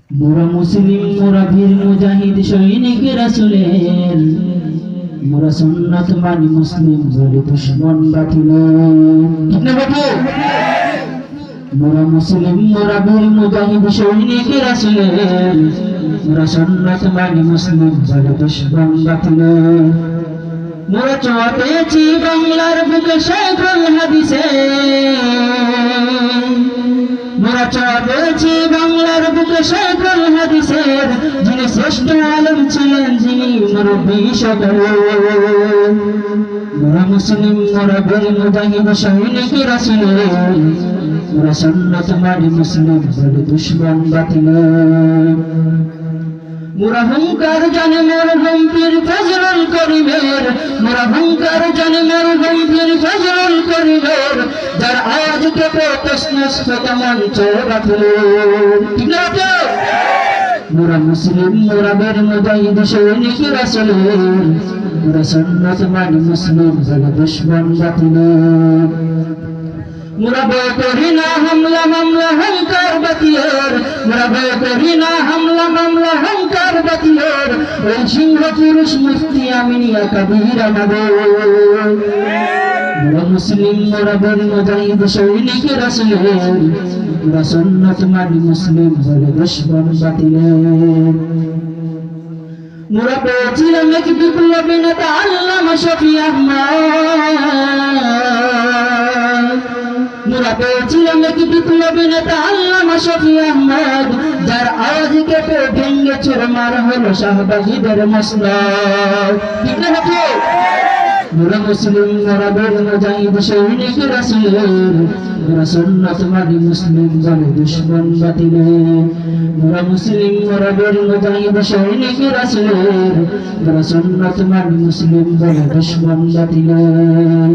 মোরা মুসলিম, মোরা বীর মুজাহিদ সৈনিক রাসূলের, মোরা সুন্নাত মানি মুসলিম বলে দুশমন বাতিলের। ঠিক না বাবু? মোরা মুসলিম, মোরা বীর মুজাহিদ সৈনিক রাসূলের, মোরা সুন্নাত মানি মুসলিম বলে দুশমন বাতিলের। মোরা ছোঁয়া পেয়েছি বাংলার বুকে শাইখুল হাদিসের, মোরা ছোঁয়া পেয়েছি বাংলার বুকে শাইখুল হাদিসের, যিনি শ্রেষ্ঠ আলেম ছিলেন, যিনি মুরব্বী সকলের। মোরা মুসলিম, মোরা বীর মুজাহিদ সৈনিক রাসূলের, মোরা সুন্নাত মানি মুসলিম বলে দুশমন বাতিলের। মোরা হুঙ্কার জানে মোর গম্ভীর ফজলুল করিমের, মোরা হুঙ্কার জানে মোর গম্ভীর ফজলুল করিমের, যার আওয়াজ কেঁপে তসনস হতে মঞ্চ বাতিলের। ঠিক না বাবু? মোরা মুসলিম, মোরা বীর মুজাহিদ সৈনিক রাসূলের, মোরা সুন্নাত মানি মুসলিম বলে দুশমন বাতিলের। মোরা ভয় করি না হামলা মামলা হুঙ্কার বাতিলের, মোরা ভয় করি না হামলা মামলা হুঙ্কার বাতিলের, ওই সিংহ পুরুষ মুফতি আমিনিয়া কবির আমাদের। মোরা মুসলিম, মোরা বীর মুজাহিদ সৈনিক রাসূলের, মোরা সুন্নাত মানি মুসলিম বলে দুশমন বাতিলের। মোরা পেয়েছিলাম এক বিপ্লবী নেতা আল্লামা শফি আহমদ, মোরা পেয়েছিলাম এক বিপ্লবী নেতা আল্লামা শফি আহমদ, যার আওয়াজ কেঁপে ভেঙ্গে চুরমার হলো শাহবাগীদের মসনদ। ঠিক না বাবু? মোরা মুসলিম, মোরা বীর মুজাহিদ সৈনিক রাসূলের, মোরা সুন্নাত মানি মুসলিম বলে দুশমন বাতিলের। মোরা মুসলিম, মোরা বীর মুজাহিদ সৈনিক রাসূলের, মোরা সুন্নাত মানি মুসলিম বলে দুশমন বাতিলের।